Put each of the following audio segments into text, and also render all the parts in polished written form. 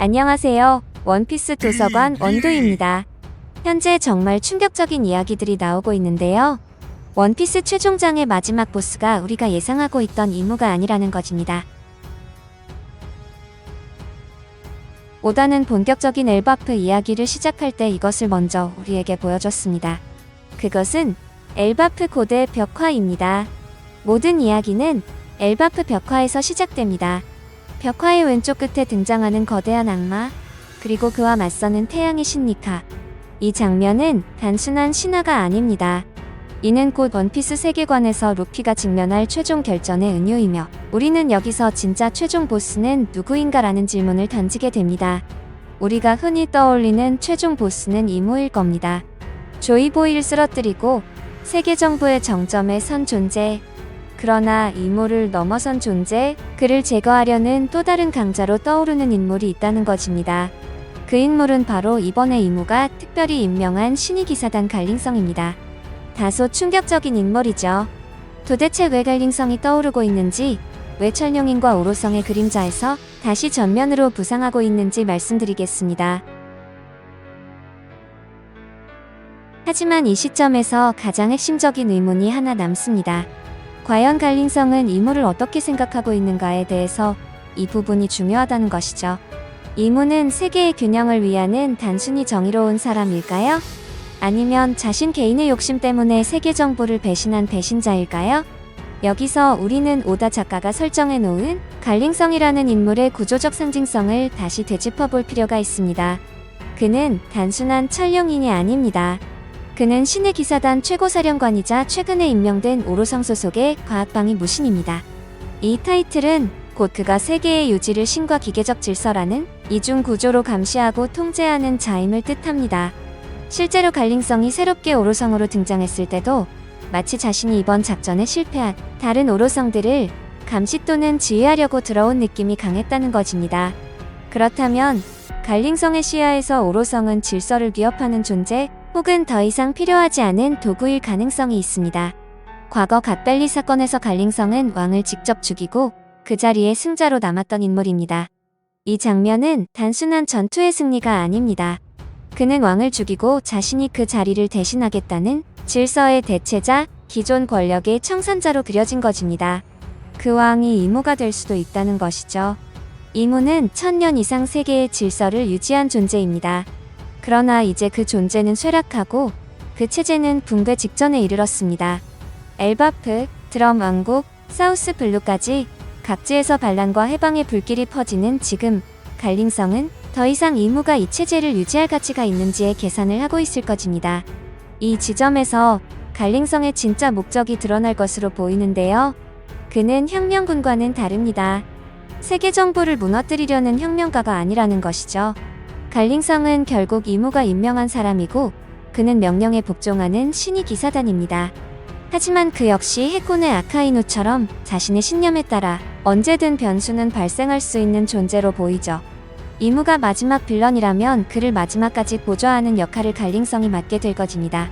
안녕하세요. 원피스 도서관 원도입니다. 현재 정말 충격적인 이야기들이 나오고 있는데요. 원피스 최종장의 마지막 보스가 우리가 예상하고 있던 이무가 아니라는 것입니다. 오다는 본격적인 엘바프 이야기를 시작할 때 이것을 먼저 우리에게 보여줬습니다. 그것은 엘바프 고대 벽화입니다. 모든 이야기는 엘바프 벽화에서 시작됩니다. 벽화의 왼쪽 끝에 등장하는 거대한 악마, 그리고 그와 맞서는 태양의 신 니카. 이 장면은 단순한 신화가 아닙니다. 이는 곧 원피스 세계관에서 루피가 직면할 최종 결전의 은유이며, 우리는 여기서 진짜 최종 보스는 누구인가라는 질문을 던지게 됩니다. 우리가 흔히 떠올리는 최종 보스는 이무일 겁니다. 조이보이를 쓰러뜨리고 세계 정부의 정점에 선 존재. 그러나 이무를 넘어선 존재, 그를 제거하려는 또 다른 강자로 떠오르는 인물이 있다는 것입니다. 그 인물은 바로 이번에 이무가 특별히 임명한 신의기사단 갈링성입니다. 다소 충격적인 인물이죠. 도대체 왜 갈링성이 떠오르고 있는지, 왜 철룡인과 오로성의 그림자에서 다시 전면으로 부상하고 있는지 말씀드리겠습니다. 하지만 이 시점에서 가장 핵심적인 의문이 하나 남습니다. 과연 갈링성은 이무를 어떻게 생각하고 있는가에 대해서 이 부분이 중요하다는 것이죠. 이무는 세계의 균형을 위하는 단순히 정의로운 사람일까요? 아니면 자신 개인의 욕심 때문에 세계 정부를 배신한 배신자일까요? 여기서 우리는 오다 작가가 설정해 놓은 갈링성이라는 인물의 구조적 상징성을 다시 되짚어 볼 필요가 있습니다. 그는 단순한 철룡인이 아닙니다. 그는 신의 기사단 최고사령관이자 최근에 임명된 오로성 소속의 과학방위 무신입니다. 이 타이틀은 곧 그가 세계의 유지를 신과 기계적 질서라는 이중 구조로 감시하고 통제하는 자임을 뜻합니다. 실제로 갈링성이 새롭게 오로성으로 등장했을 때도 마치 자신이 이번 작전에 실패한 다른 오로성들을 감시 또는 지휘하려고 들어온 느낌이 강했다는 것입니다. 그렇다면 갈링성의 시야에서 오로성은 질서를 위협하는 존재, 혹은 더 이상 필요하지 않은 도구일 가능성이 있습니다. 과거 갓벨리 사건에서 갈링성은 왕을 직접 죽이고 그 자리에 승자로 남았던 인물입니다. 이 장면은 단순한 전투의 승리가 아닙니다. 그는 왕을 죽이고 자신이 그 자리를 대신하겠다는 질서의 대체자, 기존 권력의 청산자로 그려진 것입니다. 그 왕이 이무가 될 수도 있다는 것이죠. 이무는 1000년 이상 세계의 질서를 유지한 존재입니다. 그러나 이제 그 존재는 쇠락하고 그 체제는 붕괴 직전에 이르렀습니다. 엘바프, 드럼 왕국, 사우스 블루까지 각지에서 반란과 해방의 불길이 퍼지는 지금, 갈링성은 더 이상 이무가 이 체제를 유지할 가치가 있는지에 계산을 하고 있을 것입니다. 이 지점에서 갈링성의 진짜 목적이 드러날 것으로 보이는데요. 그는 혁명군과는 다릅니다. 세계 정부를 무너뜨리려는 혁명가가 아니라는 것이죠. 갈링성은 결국 이무가 임명한 사람이고, 그는 명령에 복종하는 신의 기사단입니다. 하지만 그 역시 해군의 아카이누처럼 자신의 신념에 따라 언제든 변수는 발생할 수 있는 존재로 보이죠. 이무가 마지막 빌런이라면 그를 마지막까지 보좌하는 역할을 갈링성이 맡게 될 것입니다.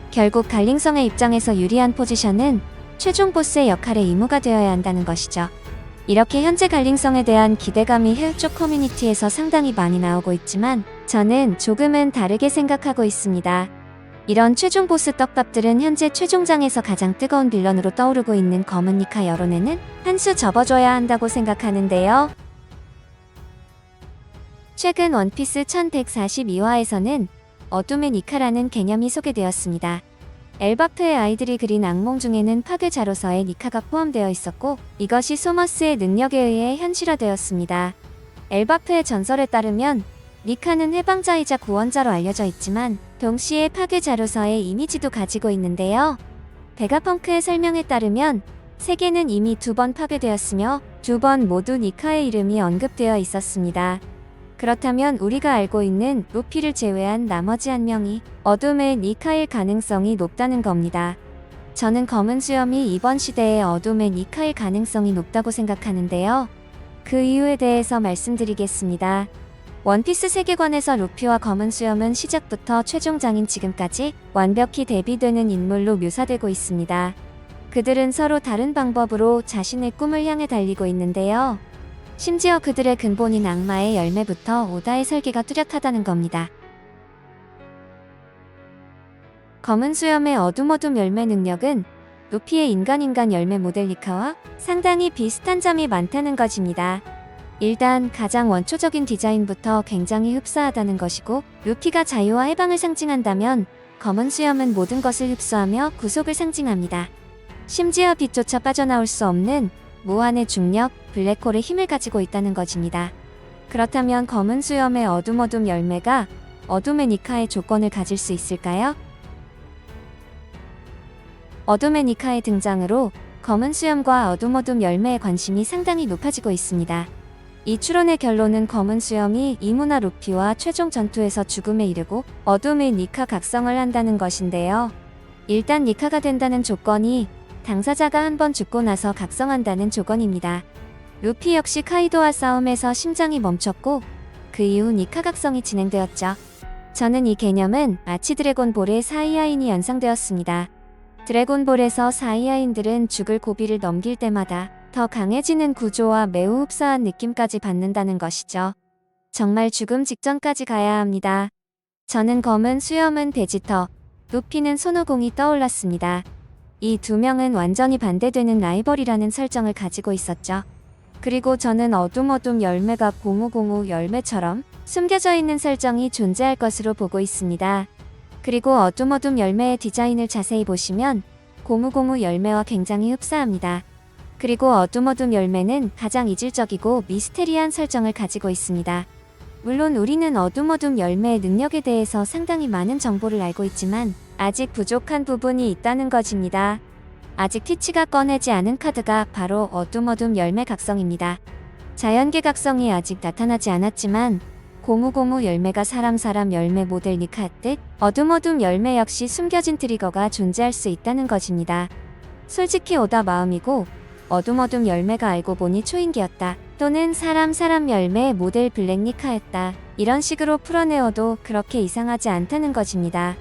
결국 갈링성의 입장에서 유리한 포지션은 최종 보스의 역할의 이무가 되어야 한다는 것이죠. 이렇게 현재 갈링성에 대한 기대감이 해외 쪽 커뮤니티에서 상당히 많이 나오고 있지만, 저는 조금은 다르게 생각하고 있습니다. 이런 최종 보스 떡밥들은 현재 최종장에서 가장 뜨거운 빌런으로 떠오르고 있는 검은 니카 여론에는 한 수 접어줘야 한다고 생각하는데요. 최근 원피스 1142화에서는 어둠의 니카라는 개념이 소개되었습니다. 엘바프의 아이들이 그린 악몽 중에는 파괴 자로서의 니카가 포함되어 있었고, 이것이 소머스의 능력에 의해 현실화되었습니다. 엘바프의 전설에 따르면 니카는 해방자이자 구원자로 알려져 있지만 동시에 파괴 자로서의 이미지도 가지고 있는데요. 베가펑크의 설명에 따르면 세계는 이미 2번 파괴되었으며 2번 모두 니카의 이름이 언급되어 있었습니다. 그렇다면 우리가 알고 있는 루피를 제외한 나머지 한 명이 어둠의 니카일 가능성이 높다는 겁니다. 저는 검은 수염이 이번 시대의 어둠의 니카일 가능성이 높다고 생각하는데요. 그 이유에 대해서 말씀드리겠습니다. 원피스 세계관에서 루피와 검은 수염은 시작부터 최종장인 지금까지 완벽히 대비되는 인물로 묘사되고 있습니다. 그들은 서로 다른 방법으로 자신의 꿈을 향해 달리고 있는데요. 심지어 그들의 근본인 악마의 열매부터 오다의 설계가 뚜렷하다는 겁니다. 검은 수염의 어둠 열매 능력은 루피의 인간 열매 모델 니카와 상당히 비슷한 점이 많다는 것입니다. 일단 가장 원초적인 디자인부터 굉장히 흡사하다는 것이고, 루피가 자유와 해방을 상징한다면 검은 수염은 모든 것을 흡수하며 구속을 상징합니다. 심지어 빛조차 빠져나올 수 없는 무한의 중력, 블랙홀의 힘을 가지고 있다는 것입니다. 그렇다면 검은 수염의 어둠 열매가 어둠의 니카의 조건을 가질 수 있을까요? 어둠의 니카의 등장으로 검은 수염과 어둠 열매의 관심이 상당히 높아지고 있습니다. 이 추론의 결론은 검은 수염이 이무나 루피와 최종 전투에서 죽음에 이르고 어둠의 니카 각성을 한다는 것인데요. 일단 니카가 된다는 조건이 당사자가 한번 죽고 나서 각성한다는 조건입니다. 루피 역시 카이도와 싸움에서 심장이 멈췄고 그 이후 니카 각성이 진행되었죠. 저는 이 개념은 아치 드래곤볼의 사이야인이 연상되었습니다. 드래곤볼에서 사이야인들은 죽을 고비를 넘길 때마다 더 강해지는 구조와 매우 흡사한 느낌까지 받는다는 것이죠. 정말 죽음 직전까지 가야 합니다. 저는 검은 수염은 베지터, 루피는 손오공이 떠올랐습니다. 이 두 명은 완전히 반대되는 라이벌이라는 설정을 가지고 있었죠. 그리고 저는 어둠 열매가 고무 열매처럼 숨겨져 있는 설정이 존재할 것으로 보고 있습니다. 그리고 어둠 열매의 디자인을 자세히 보시면 고무 열매와 굉장히 흡사합니다. 그리고 어둠 열매는 가장 이질적이고 미스테리한 설정을 가지고 있습니다. 물론 우리는 어둠 열매의 능력에 대해서 상당히 많은 정보를 알고 있지만 아직 부족한 부분이 있다는 것입니다. 아직 티치가 꺼내지 않은 카드가 바로 어둠 열매 각성입니다. 자연계 각성이 아직 나타나지 않았지만 고무 열매가 사람 열매 모델 니카뜻 어둠 열매 역시 숨겨진 트리거가 존재할 수 있다는 것입니다. 솔직히 오다 마음이고 어둠 열매가 알고 보니 초인계였다. 또는 사람 열매 모델 블랙 니카였다. 이런 식으로 풀어내어도 그렇게 이상하지 않다는 것입니다.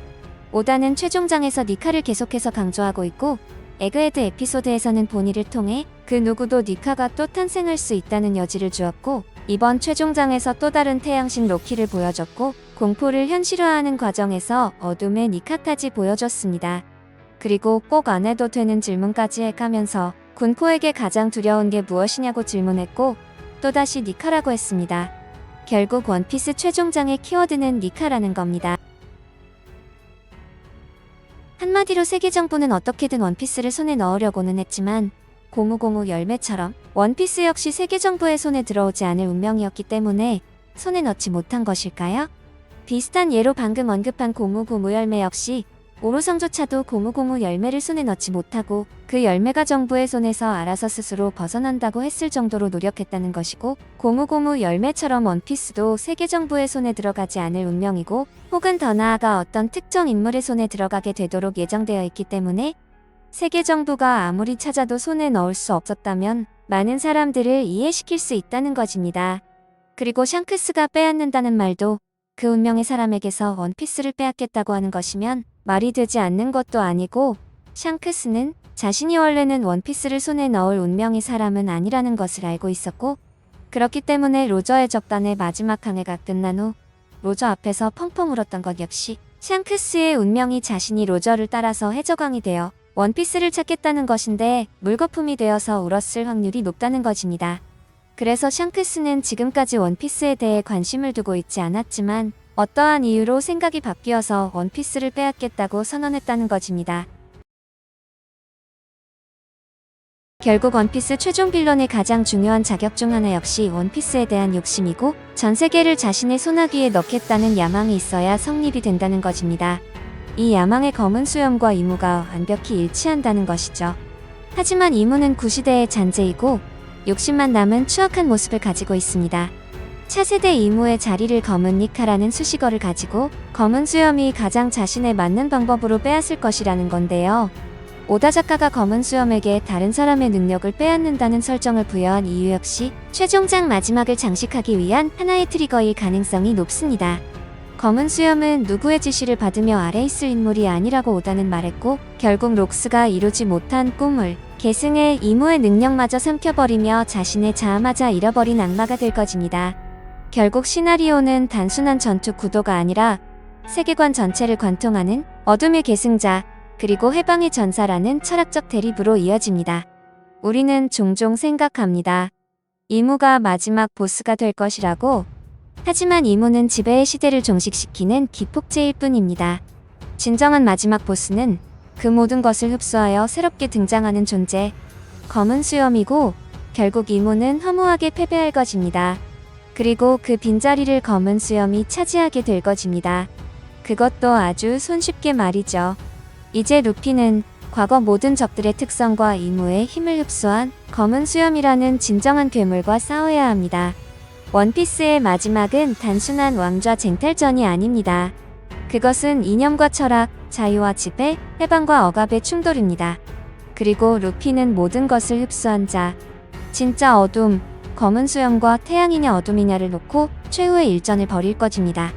오다는 최종장에서 니카를 계속해서 강조하고 있고 에그헤드 에피소드에서는 보니를 통해 그 누구도 니카가 또 탄생할 수 있다는 여지를 주었고 이번 최종장에서 또 다른 태양신 로키를 보여줬고 공포를 현실화하는 과정에서 어둠의 니카까지 보여줬습니다. 그리고 꼭 안 해도 되는 질문까지 해가면서 군포에게 가장 두려운 게 무엇이냐고 질문했고 또다시 니카라고 했습니다. 결국 원피스 최종장의 키워드는 니카라는 겁니다. 한마디로 세계정부는 어떻게든 원피스를 손에 넣으려고는 했지만 고무 열매처럼 원피스 역시 세계정부의 손에 들어오지 않을 운명이었기 때문에 손에 넣지 못한 것일까요? 비슷한 예로 방금 언급한 고무 열매 역시 오로성조차도 고무 열매를 손에 넣지 못하고 그 열매가 정부의 손에서 알아서 스스로 벗어난다고 했을 정도로 노력했다는 것이고 고무 열매처럼 원피스도 세계정부의 손에 들어가지 않을 운명이고 혹은 더 나아가 어떤 특정 인물의 손에 들어가게 되도록 예정되어 있기 때문에 세계정부가 아무리 찾아도 손에 넣을 수 없었다면 많은 사람들을 이해시킬 수 있다는 것입니다. 그리고 샹크스가 빼앗는다는 말도 그 운명의 사람에게서 원피스를 빼앗겠다고 하는 것이면 말이 되지 않는 것도 아니고 샹크스는 자신이 원래는 원피스를 손에 넣을 운명의 사람은 아니라는 것을 알고 있었고 그렇기 때문에 로저의 적단의 마지막 항해가 끝난 후 로저 앞에서 펑펑 울었던 것 역시 샹크스의 운명이 자신이 로저를 따라서 해적왕이 되어 원피스를 찾겠다는 것인데 물거품이 되어서 울었을 확률이 높다는 것입니다. 그래서 샹크스는 지금까지 원피스에 대해 관심을 두고 있지 않았지만 어떠한 이유로 생각이 바뀌어서 원피스를 빼앗겠다고 선언했다는 것입니다. 결국 원피스 최종 빌런의 가장 중요한 자격 중 하나 역시 원피스에 대한 욕심이고 전 세계를 자신의 손아귀에 넣겠다는 야망이 있어야 성립이 된다는 것입니다. 이 야망의 검은 수염과 이무가 완벽히 일치한다는 것이죠. 하지만 이무는 구시대의 잔재이고 욕심만 남은 추악한 모습을 가지고 있습니다. 차세대 이무의 자리를 검은 니카라는 수식어를 가지고 검은 수염이 가장 자신에 맞는 방법으로 빼앗을 것이라는 건데요. 오다 작가가 검은 수염에게 다른 사람의 능력을 빼앗는다는 설정을 부여한 이유 역시 최종장 마지막을 장식하기 위한 하나의 트리거일 가능성이 높습니다. 검은 수염은 누구의 지시를 받으며 아래 있을 인물이 아니라고 오다는 말했고, 결국 록스가 이루지 못한 꿈을 계승해 이무의 능력마저 삼켜버리며 자신을 자아마자 잃어버린 악마가 될 것입니다. 결국 시나리오는 단순한 전투 구도가 아니라 세계관 전체를 관통하는 어둠의 계승자, 그리고 해방의 전사라는 철학적 대립으로 이어집니다. 우리는 종종 생각합니다. 이무가 마지막 보스가 될 것이라고. 하지만 이무는 지배의 시대를 종식시키는 기폭제일 뿐입니다. 진정한 마지막 보스는 그 모든 것을 흡수하여 새롭게 등장하는 존재, 검은 수염이고, 결국 이무는 허무하게 패배할 것입니다. 그리고 그 빈자리를 검은 수염이 차지하게 될 것입니다. 그것도 아주 손쉽게 말이죠. 이제 루피는 과거 모든 적들의 특성과 이무의 힘을 흡수한 검은 수염이라는 진정한 괴물과 싸워야 합니다. 원피스의 마지막은 단순한 왕좌 쟁탈전이 아닙니다. 그것은 이념과 철학, 자유와 지배, 해방과 억압의 충돌입니다. 그리고 루피는 모든 것을 흡수한 자, 진짜 어둠, 검은 수염과 태양이냐 어둠이냐를 놓고 최후의 일전을 벌일 것입니다.